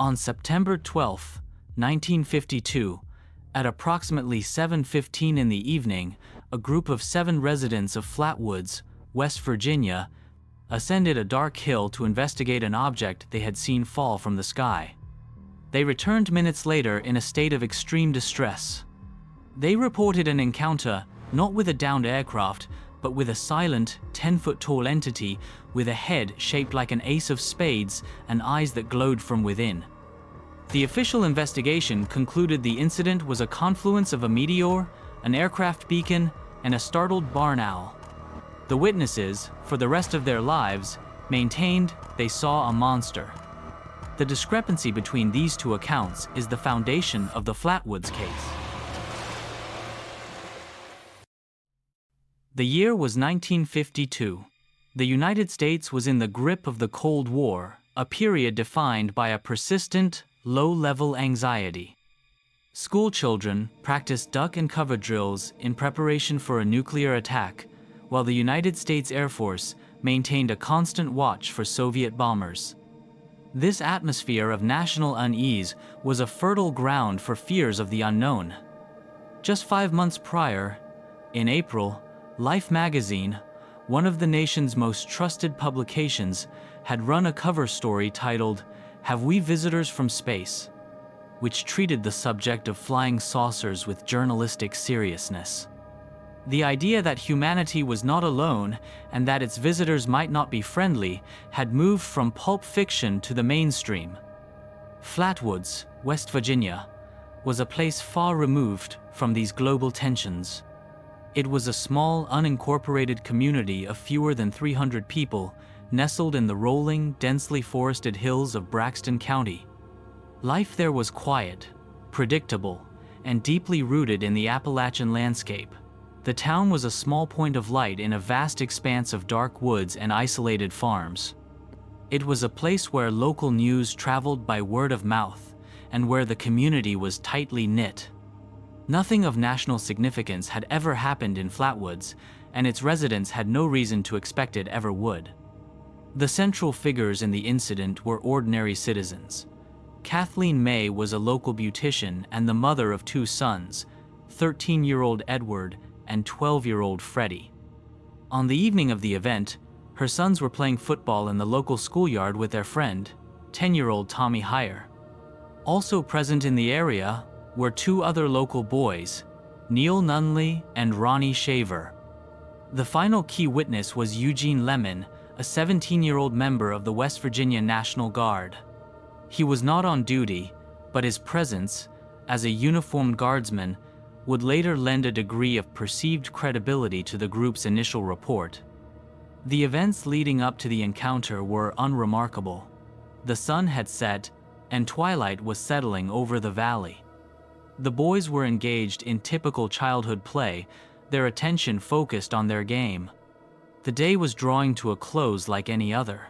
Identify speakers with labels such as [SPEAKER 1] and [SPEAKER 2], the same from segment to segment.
[SPEAKER 1] On September 12, 1952, at approximately 7:15 in the evening, a group of 7 residents of Flatwoods, West Virginia, ascended a dark hill to investigate an object they had seen fall from the sky. They returned minutes later in a state of extreme distress. They reported an encounter not with a downed aircraft, but with a silent, 10-foot-tall entity with a head shaped like an ace of spades and eyes that glowed from within. The official investigation concluded the incident was a confluence of a meteor, an aircraft beacon, and a startled barn owl. The witnesses, for the rest of their lives, maintained they saw a monster. The discrepancy between these two accounts is the foundation of the Flatwoods case. The year was 1952. The United States was in the grip of the Cold War, a period defined by a persistent, low-level anxiety. School children practiced duck and cover drills in preparation for a nuclear attack, while the United States Air Force maintained a constant watch for Soviet bombers. This atmosphere of national unease was a fertile ground for fears of the unknown. Just 5 months prior, in April, Life magazine, one of the nation's most trusted publications, had run a cover story titled, "Have We Visitors from Space?" which treated the subject of flying saucers with journalistic seriousness. The idea that humanity was not alone and that its visitors might not be friendly had moved from pulp fiction to the mainstream. Flatwoods, West Virginia, was a place far removed from these global tensions. It was a small, unincorporated community of fewer than 300 people, nestled in the rolling, densely forested hills of Braxton County. Life there was quiet, predictable, and deeply rooted in the Appalachian landscape. The town was a small point of light in a vast expanse of dark woods and isolated farms. It was a place where local news traveled by word of mouth, and where the community was tightly knit. Nothing of national significance had ever happened in Flatwoods, and its residents had no reason to expect it ever would. The central figures in the incident were ordinary citizens. Kathleen May was a local beautician and the mother of 2 sons, 13-year-old Edward and 12-year-old Freddie. On the evening of the event, her sons were playing football in the local schoolyard with their friend, 10-year-old Tommy Heyer. Also present in the area were 2 other local boys, Neil Nunley and Ronnie Shaver. The final key witness was Eugene Lemon, a 17-year-old member of the West Virginia National Guard. He was not on duty, but his presence, as a uniformed guardsman, would later lend a degree of perceived credibility to the group's initial report. The events leading up to the encounter were unremarkable. The sun had set, and twilight was settling over the valley. The boys were engaged in typical childhood play, their attention focused on their game. The day was drawing to a close like any other.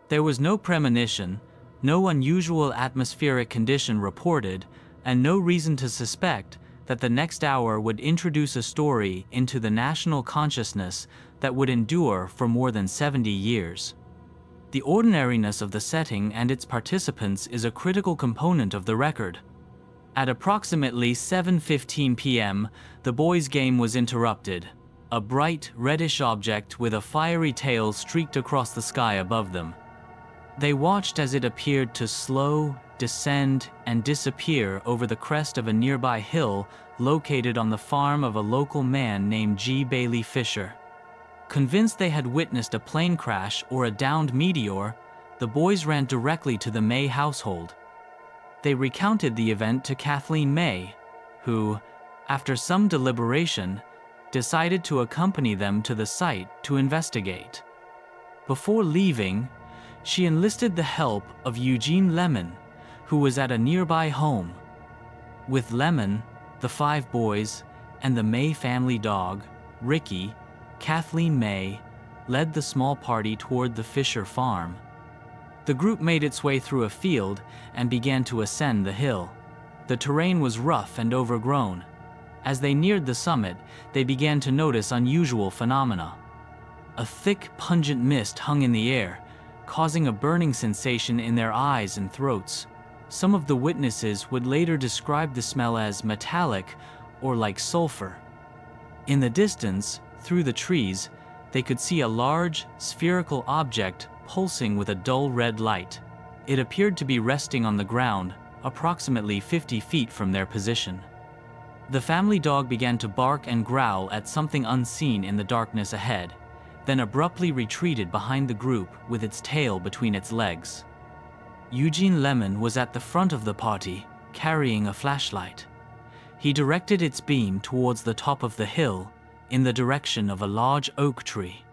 [SPEAKER 1] There was no premonition, no unusual atmospheric condition reported, and no reason to suspect that the next hour would introduce a story into the national consciousness that would endure for more than 70 years. The ordinariness of the setting and its participants is a critical component of the record. At approximately 7:15 p.m., the boys' game was interrupted. A bright, reddish object with a fiery tail streaked across the sky above them. They watched as it appeared to slow, descend, and disappear over the crest of a nearby hill located on the farm of a local man named G. Bailey Fisher. Convinced they had witnessed a plane crash or a downed meteor, the boys ran directly to the May household. They recounted the event to Kathleen May, who, after some deliberation, decided to accompany them to the site to investigate. Before leaving, she enlisted the help of Eugene Lemon, who was at a nearby home. With Lemon, the 5 boys, and the May family dog, Ricky, Kathleen May led the small party toward the Fisher farm. The group made its way through a field and began to ascend the hill. The terrain was rough and overgrown. As they neared the summit, they began to notice unusual phenomena. A thick, pungent mist hung in the air, causing a burning sensation in their eyes and throats. Some of the witnesses would later describe the smell as metallic or like sulfur. In the distance, through the trees, they could see a large, spherical object pulsing with a dull red light. It appeared to be resting on the ground, approximately 50 feet from their position. The family dog began to bark and growl at something unseen in the darkness ahead, then abruptly retreated behind the group with its tail between its legs. Eugene Lemon was at the front of the party, carrying a flashlight. He directed its beam towards the top of the hill, in the direction of a large oak tree.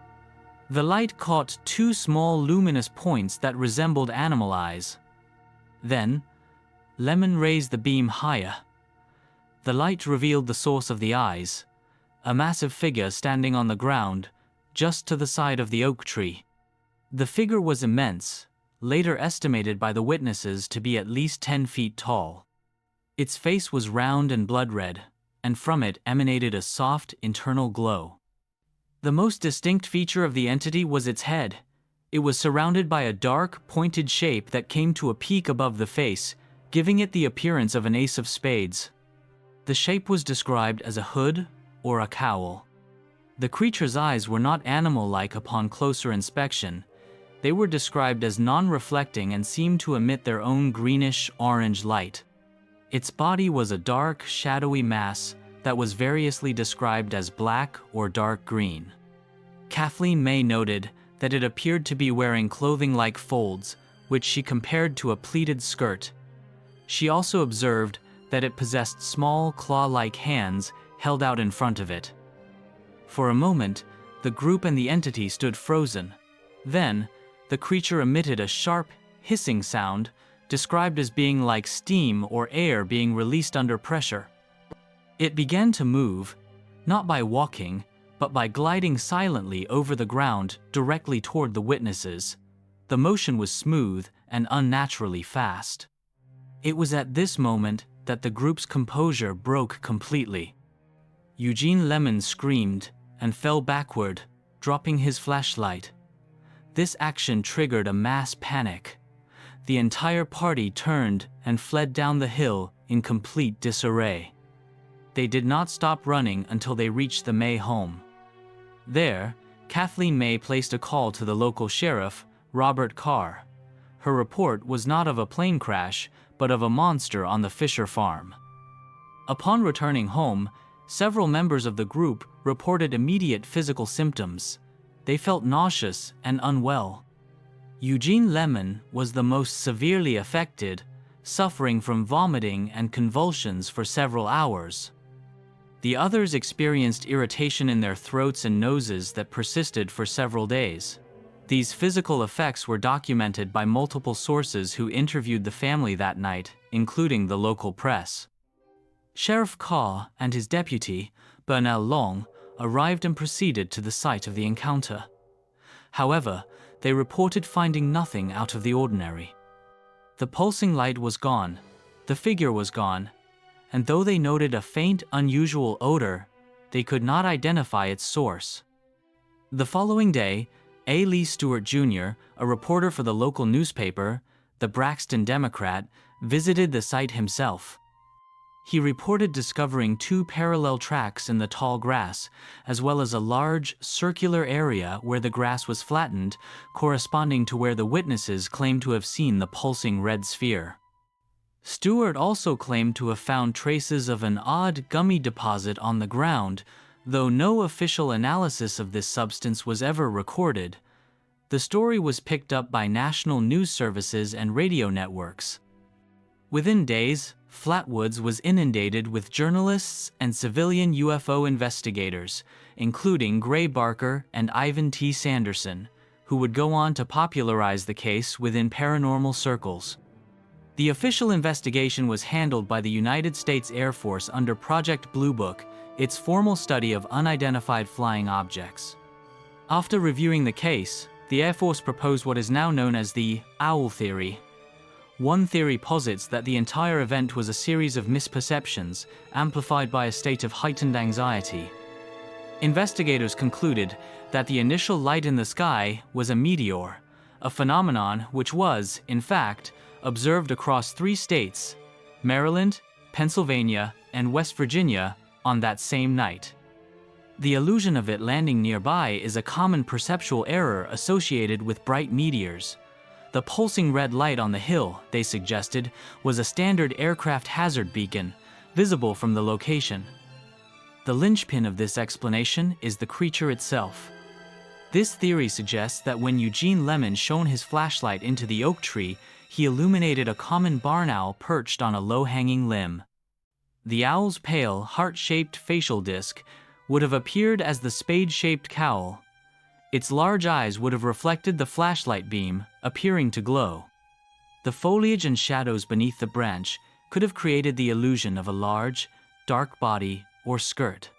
[SPEAKER 1] The light caught two small luminous points that resembled animal eyes. Then, Lemon raised the beam higher. The light revealed the source of the eyes, a massive figure standing on the ground, just to the side of the oak tree. The figure was immense, later estimated by the witnesses to be at least 10 feet tall. Its face was round and blood-red, and from it emanated a soft, internal glow. The most distinct feature of the entity was its head. It was surrounded by a dark, pointed shape that came to a peak above the face, giving it the appearance of an ace of spades. The shape was described as a hood or a cowl. The creature's eyes were not animal-like upon closer inspection. They were described as non-reflecting and seemed to emit their own greenish-orange light. Its body was a dark, shadowy mass that was variously described as black or dark green. Kathleen May noted that it appeared to be wearing clothing like folds, which she compared to a pleated skirt. She also observed that it possessed small, claw-like hands held out in front of it. For a moment, the group and the entity stood frozen. Then, the creature emitted a sharp, hissing sound, described as being like steam or air being released under pressure. It began to move, not by walking, but by gliding silently over the ground directly toward the witnesses. The motion was smooth and unnaturally fast. It was at this moment that the group's composure broke completely. Eugene Lemon screamed and fell backward, dropping his flashlight. This action triggered a mass panic. The entire party turned and fled down the hill in complete disarray. They did not stop running until they reached the May home. There, Kathleen May placed a call to the local sheriff, Robert Carr. Her report was not of a plane crash, but of a monster on the Fisher farm. Upon returning home, several members of the group reported immediate physical symptoms. They felt nauseous and unwell. Eugene Lemon was the most severely affected, suffering from vomiting and convulsions for several hours. The others experienced irritation in their throats and noses that persisted for several days. These physical effects were documented by multiple sources who interviewed the family that night, including the local press. Sheriff Carr and his deputy, Bernal Long, arrived and proceeded to the site of the encounter. However, they reported finding nothing out of the ordinary. The pulsing light was gone, the figure was gone, and though they noted a faint, unusual odor, they could not identify its source. The following day, A. Lee Stewart Jr., a reporter for the local newspaper, the Braxton Democrat, visited the site himself. He reported discovering two parallel tracks in the tall grass, as well as a large, circular area where the grass was flattened, corresponding to where the witnesses claimed to have seen the pulsing red sphere. Stewart also claimed to have found traces of an odd gummy deposit on the ground, though no official analysis of this substance was ever recorded. The story was picked up by national news services and radio networks. Within days, Flatwoods was inundated with journalists and civilian UFO investigators, including Gray Barker and Ivan T. Sanderson, who would go on to popularize the case within paranormal circles. The official investigation was handled by the United States Air Force under Project Blue Book, its formal study of unidentified flying objects. After reviewing the case, the Air Force proposed what is now known as the owl theory. One theory posits that the entire event was a series of misperceptions, amplified by a state of heightened anxiety. Investigators concluded that the initial light in the sky was a meteor, a phenomenon which was, in fact, observed across 3 states, Maryland, Pennsylvania, and West Virginia, on that same night. The illusion of it landing nearby is a common perceptual error associated with bright meteors. The pulsing red light on the hill, they suggested, was a standard aircraft hazard beacon, visible from the location. The linchpin of this explanation is the creature itself. This theory suggests that when Eugene Lemon shone his flashlight into the oak tree, he illuminated a common barn owl perched on a low-hanging limb. The owl's pale, heart-shaped facial disc would have appeared as the spade-shaped cowl. Its large eyes would have reflected the flashlight beam, appearing to glow. The foliage and shadows beneath the branch could have created the illusion of a large, dark body or skirt.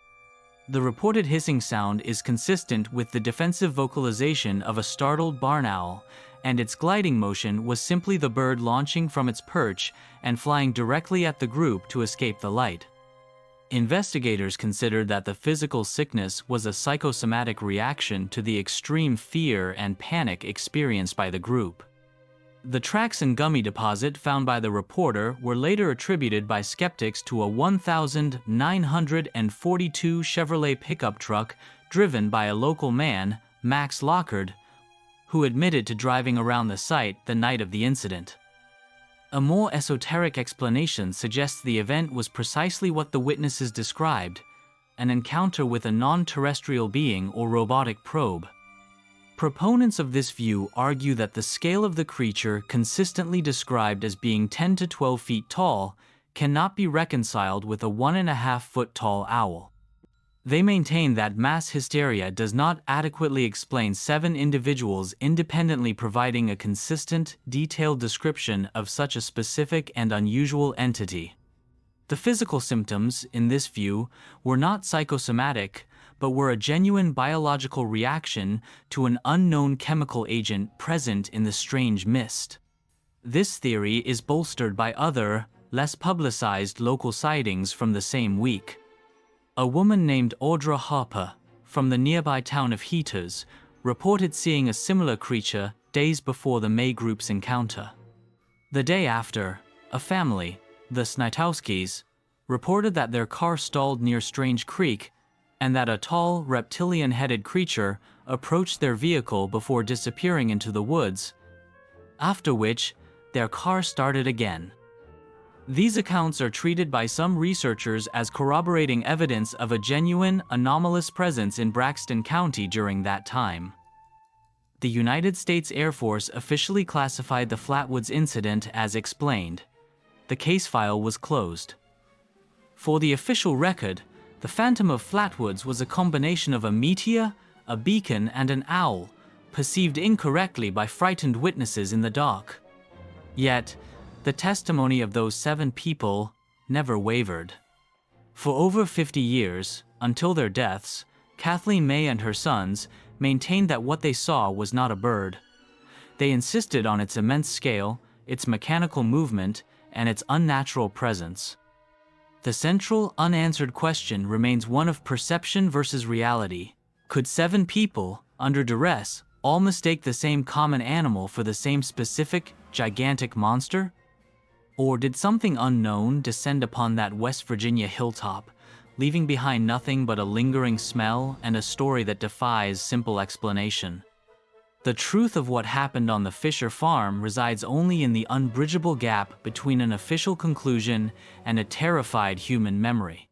[SPEAKER 1] The reported hissing sound is consistent with the defensive vocalization of a startled barn owl, and its gliding motion was simply the bird launching from its perch and flying directly at the group to escape the light. Investigators considered that the physical sickness was a psychosomatic reaction to the extreme fear and panic experienced by the group. The tracks and gummy deposit found by the reporter were later attributed by skeptics to a 1942 Chevrolet pickup truck driven by a local man, Max Lockard, who admitted to driving around the site the night of the incident. A more esoteric explanation suggests the event was precisely what the witnesses described, an encounter with a non-terrestrial being or robotic probe. Proponents of this view argue that the scale of the creature, consistently described as being 10 to 12 feet tall, cannot be reconciled with a 1.5-foot tall owl. They maintain that mass hysteria does not adequately explain 7 individuals independently providing a consistent, detailed description of such a specific and unusual entity. The physical symptoms, in this view, were not psychosomatic, but were a genuine biological reaction to an unknown chemical agent present in the strange mist. This theory is bolstered by other, less publicized local sightings from the same week. A woman named Audra Harper, from the nearby town of Heaters, reported seeing a similar creature days before the May group's encounter. The day after, a family, the Snitowskis, reported that their car stalled near Strange Creek and that a tall, reptilian-headed creature approached their vehicle before disappearing into the woods, after which their car started again. These accounts are treated by some researchers as corroborating evidence of a genuine, anomalous presence in Braxton County during that time. The United States Air Force officially classified the Flatwoods incident as explained. The case file was closed. For the official record, the Phantom of Flatwoods was a combination of a meteor, a beacon, and an owl, perceived incorrectly by frightened witnesses in the dark. Yet, the testimony of those 7 people never wavered. For over 50 years, until their deaths, Kathleen May and her sons maintained that what they saw was not a bird. They insisted on its immense scale, its mechanical movement, and its unnatural presence. The central, unanswered question remains one of perception versus reality. Could 7 people, under duress, all mistake the same common animal for the same specific, gigantic monster? Or did something unknown descend upon that West Virginia hilltop, leaving behind nothing but a lingering smell and a story that defies simple explanation? The truth of what happened on the Fisher farm resides only in the unbridgeable gap between an official conclusion and a terrified human memory.